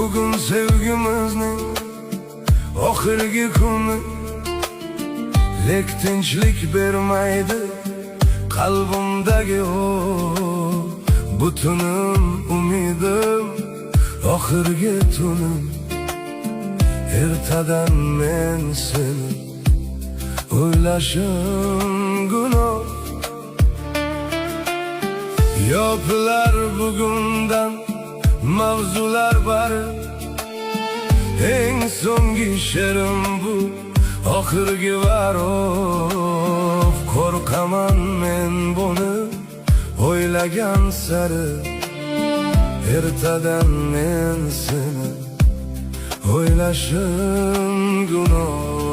Bugün sevgimizning oxirgi kuni, lek tinchlik bermaydi qalbimdagi o butunim umidim oxirgi tunim. Ertadan men seni o'ylashim gunoh. Yopilar bugundan mavzular bari, eng so'nggi she'rim bu oxirgi varoq. Qo'rqaman men buni o'ylagan sari, ertadan men seni o'ylashim gunoh.